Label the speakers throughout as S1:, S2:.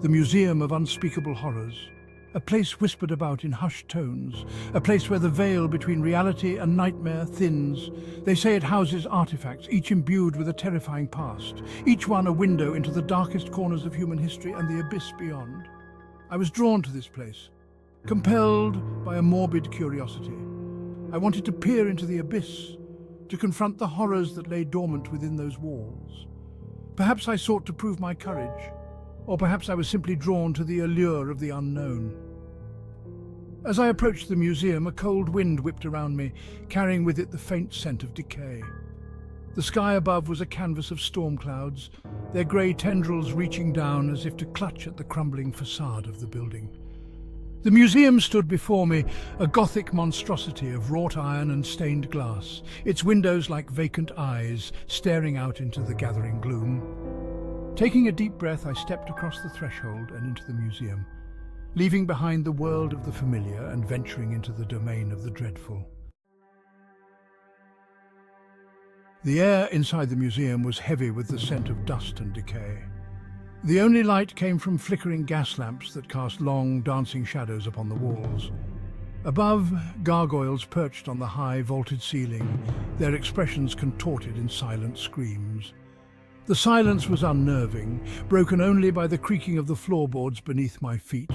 S1: the Museum of Unspeakable Horrors, a place whispered about in hushed tones, a place where the veil between reality and nightmare thins. They say it houses artifacts, each imbued with a terrifying past, each one a window into the darkest corners of human history and the abyss beyond. I was drawn to this place, compelled by a morbid curiosity. I wanted to peer into the abyss, to confront the horrors that lay dormant within those walls. Perhaps I sought to prove my courage, or perhaps I was simply drawn to the allure of the unknown. As I approached the museum, a cold wind whipped around me, carrying with it the faint scent of decay. The sky above was a canvas of storm clouds, their grey tendrils reaching down as if to clutch at the crumbling facade of the building. The museum stood before me, a Gothic monstrosity of wrought iron and stained glass, its windows like vacant eyes staring out into the gathering gloom. Taking a deep breath, I stepped across the threshold and into the museum, leaving behind the world of the familiar and venturing into the domain of the dreadful. The air inside the museum was heavy with the scent of dust and decay. The only light came from flickering gas lamps that cast long, dancing shadows upon the walls. Above, gargoyles perched on the high, vaulted ceiling, their expressions contorted in silent screams. The silence was unnerving, broken only by the creaking of the floorboards beneath my feet.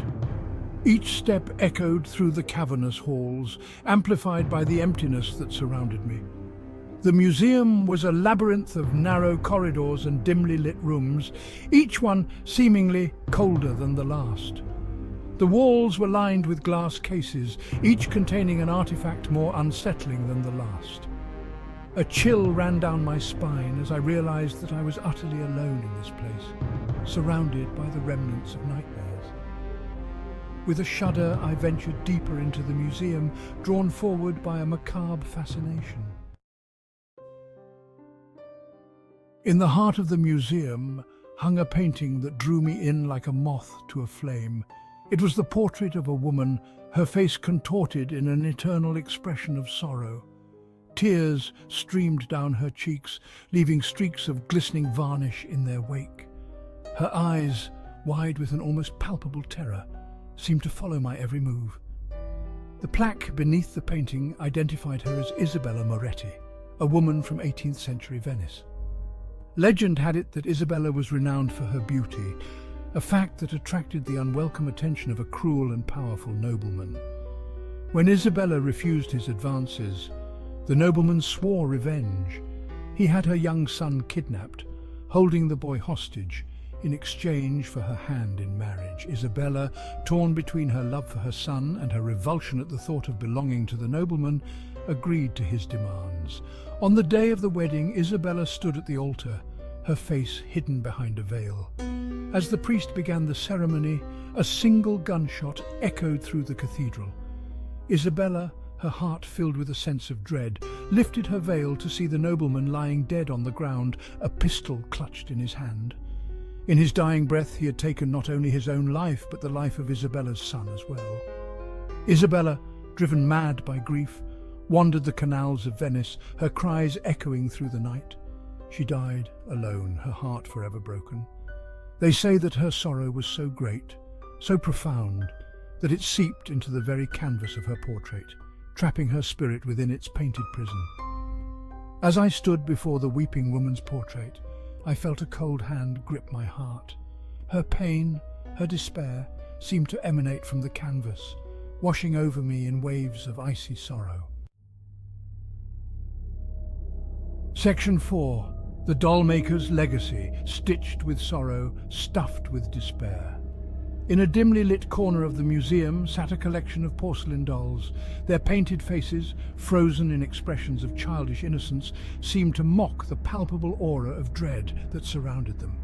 S1: Each step echoed through the cavernous halls, amplified by the emptiness that surrounded me. The museum was a labyrinth of narrow corridors and dimly lit rooms, each one seemingly colder than the last. The walls were lined with glass cases, each containing an artifact more unsettling than the last. A chill ran down my spine as I realized that I was utterly alone in this place, surrounded by the remnants of nightmares. With a shudder, I ventured deeper into the museum, drawn forward by a macabre fascination. In the heart of the museum hung a painting that drew me in like a moth to a flame. It was the portrait of a woman, her face contorted in an eternal expression of sorrow. Tears streamed down her cheeks, leaving streaks of glistening varnish in their wake. Her eyes, wide with an almost palpable terror, seemed to follow my every move. The plaque beneath the painting identified her as Isabella Moretti, a woman from 18th century Venice. Legend had it that Isabella was renowned for her beauty, a fact that attracted the unwelcome attention of a cruel and powerful nobleman. When Isabella refused his advances, the nobleman swore revenge. He had her young son kidnapped, holding the boy hostage in exchange for her hand in marriage. Isabella, torn between her love for her son and her revulsion at the thought of belonging to the nobleman, agreed to his demands. On the day of the wedding, Isabella stood at the altar, her face hidden behind a veil. As the priest began the ceremony, a single gunshot echoed through the cathedral. Isabella, her heart filled with a sense of dread, lifted her veil to see the nobleman lying dead on the ground, a pistol clutched in his hand. In his dying breath, he had taken not only his own life, but the life of Isabella's son as well. Isabella, driven mad by grief, wandered the canals of Venice, her cries echoing through the night. She died alone, her heart forever broken. They say that her sorrow was so great, so profound, that it seeped into the very canvas of her portrait, trapping her spirit within its painted prison. As I stood before the weeping woman's portrait, I felt a cold hand grip my heart. Her pain, her despair, seemed to emanate from the canvas, washing over me in waves of icy sorrow. Section 4. The Dollmaker's Legacy, stitched with sorrow, stuffed with despair. In a dimly lit corner of the museum sat a collection of porcelain dolls. Their painted faces, frozen in expressions of childish innocence, seemed to mock the palpable aura of dread that surrounded them.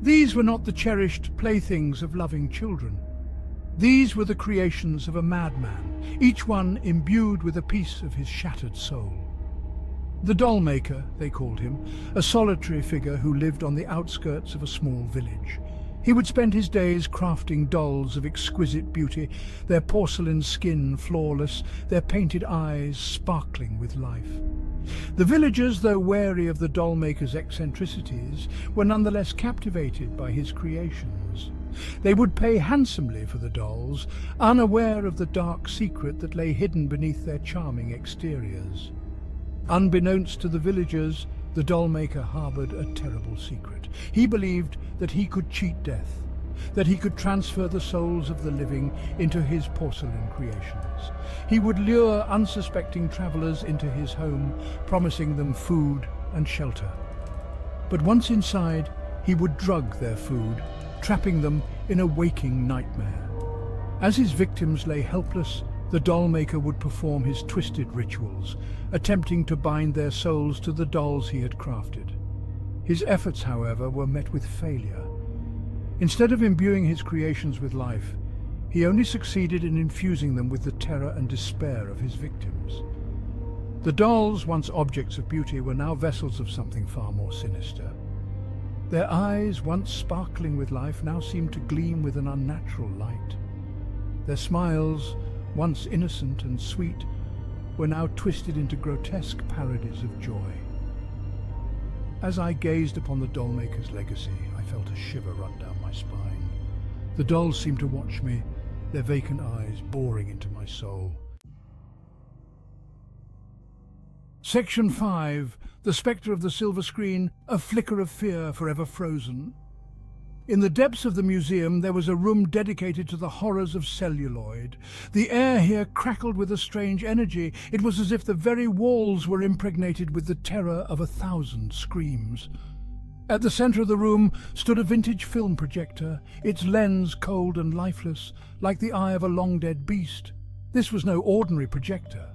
S1: These were not the cherished playthings of loving children. These were the creations of a madman, each one imbued with a piece of his shattered soul. The Dollmaker, they called him, a solitary figure who lived on the outskirts of a small village. He would spend his days crafting dolls of exquisite beauty, their porcelain skin flawless, their painted eyes sparkling with life. The villagers, though wary of the Dollmaker's eccentricities, were nonetheless captivated by his creations. They would pay handsomely for the dolls, unaware of the dark secret that lay hidden beneath their charming exteriors. Unbeknownst to the villagers, the doll maker harbored a terrible secret. He believed that he could cheat death, that he could transfer the souls of the living into his porcelain creations. He would lure unsuspecting travelers into his home, promising them food and shelter. But once inside, he would drug their food, trapping them in a waking nightmare. As his victims lay helpless, the doll maker would perform his twisted rituals, attempting to bind their souls to the dolls he had crafted. His efforts, however, were met with failure. Instead of imbuing his creations with life, he only succeeded in infusing them with the terror and despair of his victims. The dolls, once objects of beauty, were now vessels of something far more sinister. Their eyes, once sparkling with life, now seemed to gleam with an unnatural light. Their smiles, once innocent and sweet, were now twisted into grotesque parodies of joy. As I gazed upon the doll-maker's legacy, I felt a shiver run down my spine. The dolls seemed to watch me, their vacant eyes boring into my soul. Section 5. The Spectre of the Silver Screen, a Flicker of Fear Forever Frozen. In the depths of the museum, there was a room dedicated to the horrors of celluloid. The air here crackled with a strange energy. It was as if the very walls were impregnated with the terror of 1,000 screams. At the center of the room stood a vintage film projector, its lens cold and lifeless, like the eye of a long-dead beast. This was no ordinary projector.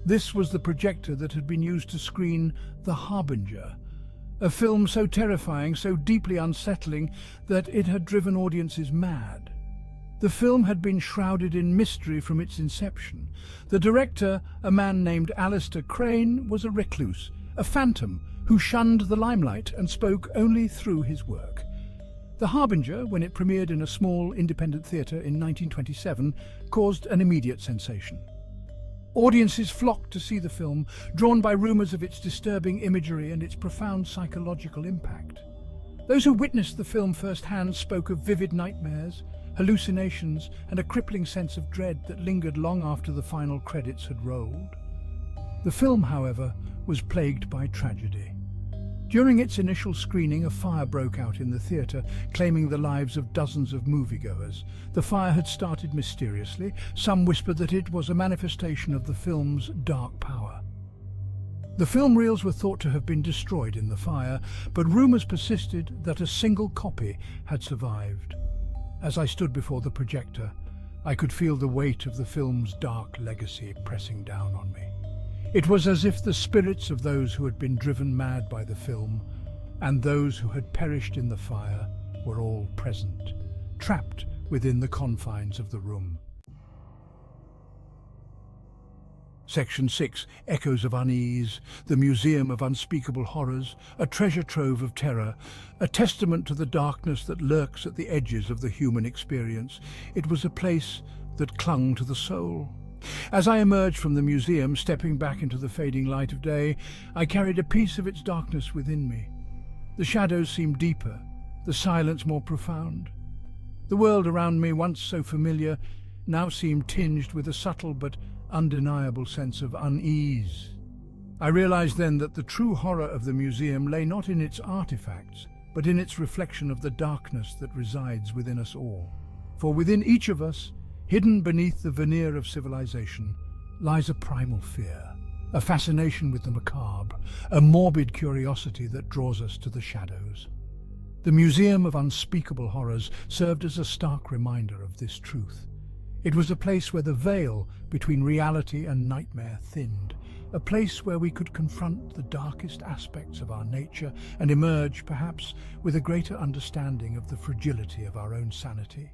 S1: This was the projector that had been used to screen The Harbinger, a film so terrifying, so deeply unsettling, that it had driven audiences mad. The film had been shrouded in mystery from its inception. The director, a man named Alistair Crane, was a recluse, a phantom who shunned the limelight and spoke only through his work. The Harbinger, when it premiered in a small independent theatre in 1927, caused an immediate sensation. Audiences flocked to see the film, drawn by rumours of its disturbing imagery and its profound psychological impact. Those who witnessed the film firsthand spoke of vivid nightmares, hallucinations, and a crippling sense of dread that lingered long after the final credits had rolled. The film, however, was plagued by tragedy. During its initial screening, a fire broke out in the theatre, claiming the lives of dozens of moviegoers. The fire had started mysteriously. Some whispered that it was a manifestation of the film's dark power. The film reels were thought to have been destroyed in the fire, but rumours persisted that a single copy had survived. As I stood before the projector, I could feel the weight of the film's dark legacy pressing down on me. It was as if the spirits of those who had been driven mad by the film and those who had perished in the fire were all present, trapped within the confines of the room. Section 6. Echoes of Unease, the Museum of Unspeakable Horrors, a treasure trove of terror, a testament to the darkness that lurks at the edges of the human experience. It was a place that clung to the soul. As I emerged from the museum, stepping back into the fading light of day, I carried a piece of its darkness within me. The shadows seemed deeper, the silence more profound. The world around me, once so familiar, now seemed tinged with a subtle but undeniable sense of unease. I realized then that the true horror of the museum lay not in its artifacts, but in its reflection of the darkness that resides within us all. For within each of us, hidden beneath the veneer of civilization, lies a primal fear, a fascination with the macabre, a morbid curiosity that draws us to the shadows. The Museum of Unspeakable Horrors served as a stark reminder of this truth. It was a place where the veil between reality and nightmare thinned, a place where we could confront the darkest aspects of our nature and emerge, perhaps, with a greater understanding of the fragility of our own sanity.